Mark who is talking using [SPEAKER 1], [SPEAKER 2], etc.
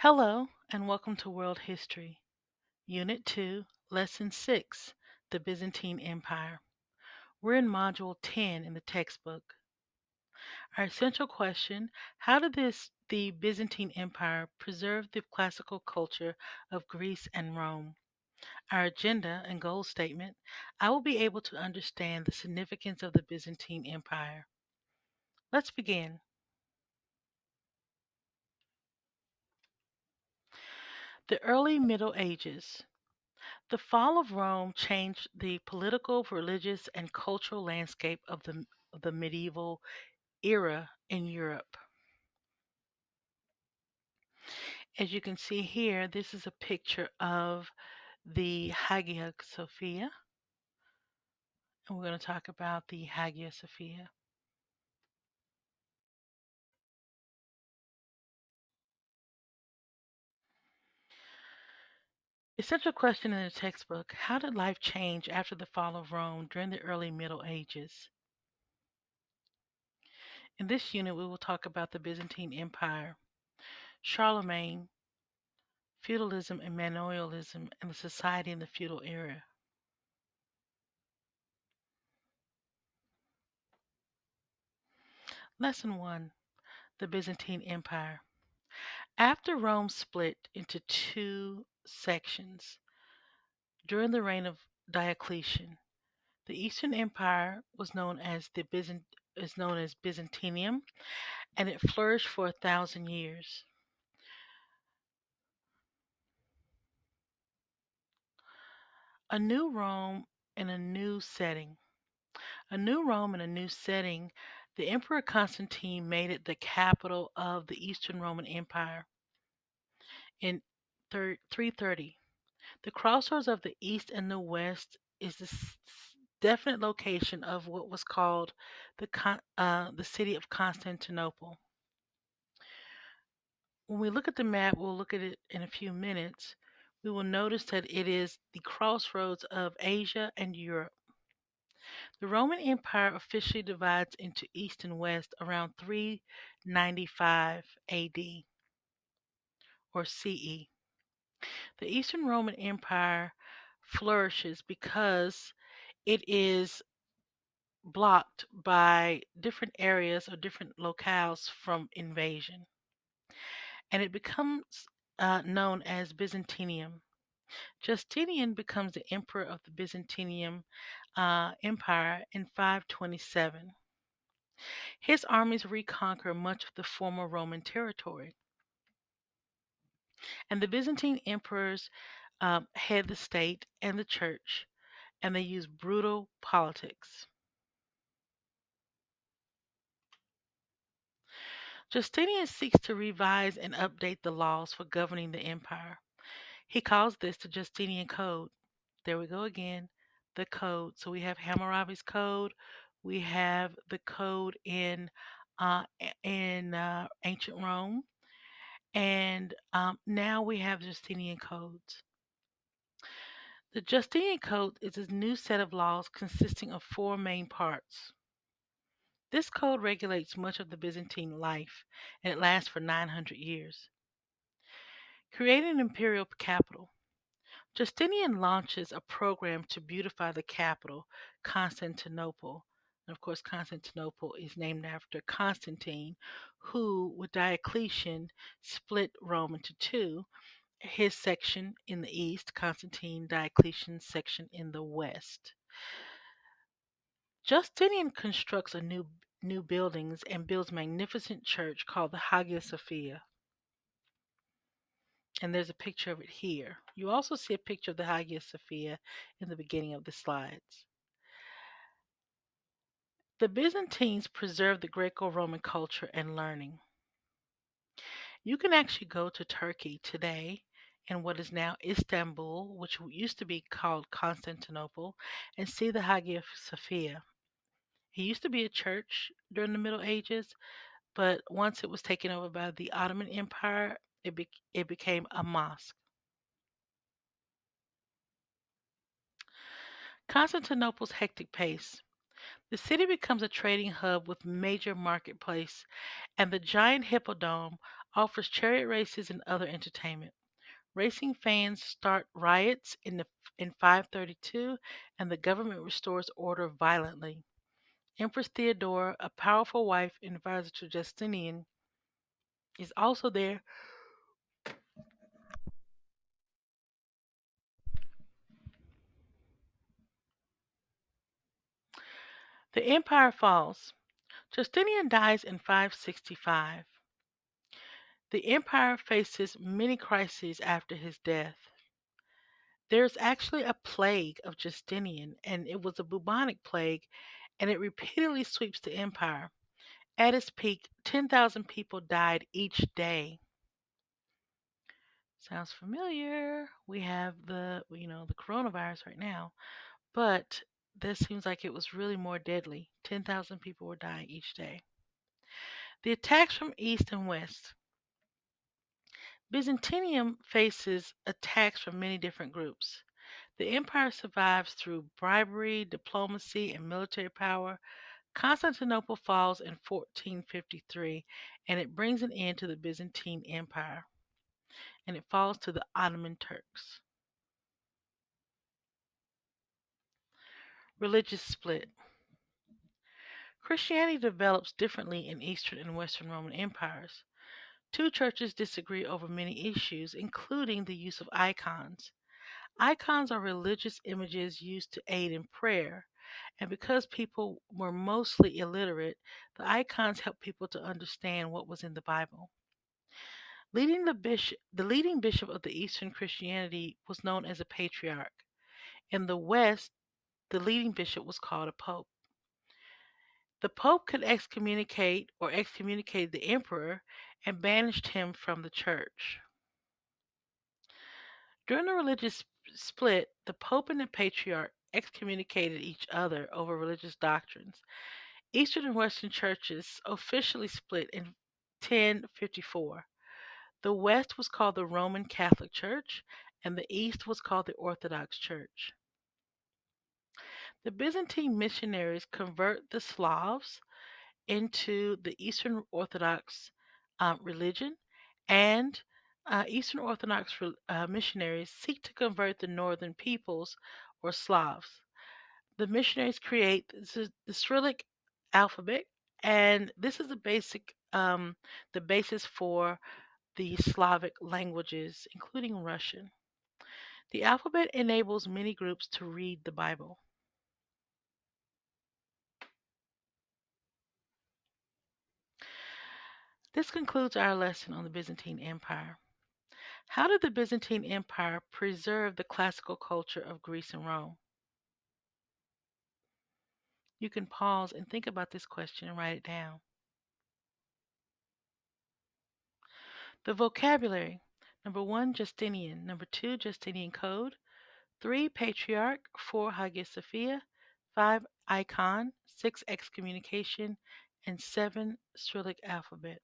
[SPEAKER 1] Hello, and welcome to World History, Unit 2, Lesson 6, the Byzantine Empire. We're in Module 10 in the textbook. Our essential question: how did the Byzantine Empire preserve the classical culture of Greece and Rome? Our agenda and goal statement: I will be able to understand the significance of the Byzantine Empire. Let's begin. The early Middle Ages. The fall of Rome changed the political, religious, and cultural landscape of the medieval era in Europe. As you can see here, this is a picture of the Hagia Sophia, and we're going to talk about the Hagia Sophia. Essential question in the textbook: how did life change after the fall of Rome during the early Middle Ages? In this unit, we will talk about the Byzantine Empire, Charlemagne, feudalism and manorialism, and the society in the feudal era. Lesson 1: The Byzantine Empire. After Rome split into two sections during the reign of Diocletian, the Eastern Empire was known as Byzantium, and it flourished for 1,000 years. A new Rome in a new setting. A new Rome in a new setting. The Emperor Constantine made it the capital of the Eastern Roman Empire in 330. The crossroads of the east and the west is the definite location of what was called the city of Constantinople. When we look at the map, we'll look at it in a few minutes. We will notice that it is the crossroads of Asia and Europe. The Roman Empire officially divides into east and west around 395 AD or CE. The Eastern Roman Empire flourishes because it is blocked by different areas or different locales from invasion, and it becomes known as Byzantium. Justinian becomes the emperor of the Byzantium Empire in 527. His armies reconquer much of the former Roman territory, and the Byzantine emperors head the state and the church, and they use brutal politics. Justinian seeks to revise and update the laws for governing the empire. He calls this the Justinian Code. There we go again, the code. So we have Hammurabi's Code, we have the code in ancient Rome, and now we have Justinian codes. The Justinian Code is a new set of laws consisting of four main parts. This code regulates much of the Byzantine life, and it lasts for 900 years. Creating an imperial capital. Justinian launches a program to beautify the capital, Constantinople. And of course, Constantinople is named after Constantine, who, with Diocletian, split Rome into two, his section in the east, Constantine Diocletian's section in the west. Justinian constructs a new buildings and builds a magnificent church called the Hagia Sophia. And there's a picture of it here. You also see a picture of the Hagia Sophia in the beginning of the slides. The Byzantines preserved the Greco-Roman culture and learning. You can actually go to Turkey today in what is now Istanbul, which used to be called Constantinople, and see the Hagia Sophia. It used to be a church during the Middle Ages, but once it was taken over by the Ottoman Empire, it became a mosque. Constantinople's hectic pace. The city becomes a trading hub with major marketplace, and the giant hippodrome offers chariot races and other entertainment. Racing fans start riots in 532, and the government restores order violently. Empress Theodora, a powerful wife and advisor to Justinian, is also there. The empire falls. Justinian dies in 565. The empire faces many crises after his death. There's actually a plague of Justinian, and it was a bubonic plague, and it repeatedly sweeps the empire. At its peak, 10,000 people died each day. Sounds familiar. We have the coronavirus right now, but this seems like it was really more deadly. 10,000 people were dying each day. The attacks from east and west. Byzantium faces attacks from many different groups. The empire survives through bribery, diplomacy, and military power. Constantinople falls in 1453, and it brings an end to the Byzantine Empire, and it falls to the Ottoman Turks. Religious split. Christianity develops differently in Eastern and Western Roman empires. Two churches disagree over many issues, including the use of icons. Icons are religious images used to aid in prayer, and because people were mostly illiterate, the icons helped people to understand what was in the Bible. The leading bishop of the Eastern Christianity was known as a patriarch. In the West, the leading bishop was called a pope. The pope could excommunicate or excommunicate the emperor and banished him from the church. During the religious split, the pope and the patriarch excommunicated each other over religious doctrines. Eastern and Western churches officially split in 1054. The West was called the Roman Catholic Church, and the East was called the Orthodox Church. The Byzantine missionaries convert the Slavs into the Eastern Orthodox religion, and Eastern Orthodox missionaries seek to convert the northern peoples or Slavs. The missionaries create the Cyrillic alphabet, and this is the basis for the Slavic languages, including Russian. The alphabet enables many groups to read the Bible. This concludes our lesson on the Byzantine Empire. How did the Byzantine Empire preserve the classical culture of Greece and Rome? You can pause and think about this question and write it down. The vocabulary. Number 1, Justinian. Number 2, Justinian Code. 3, Patriarch. 4, Hagia Sophia. 5, Icon. 6, Excommunication. And 7, Cyrillic alphabet.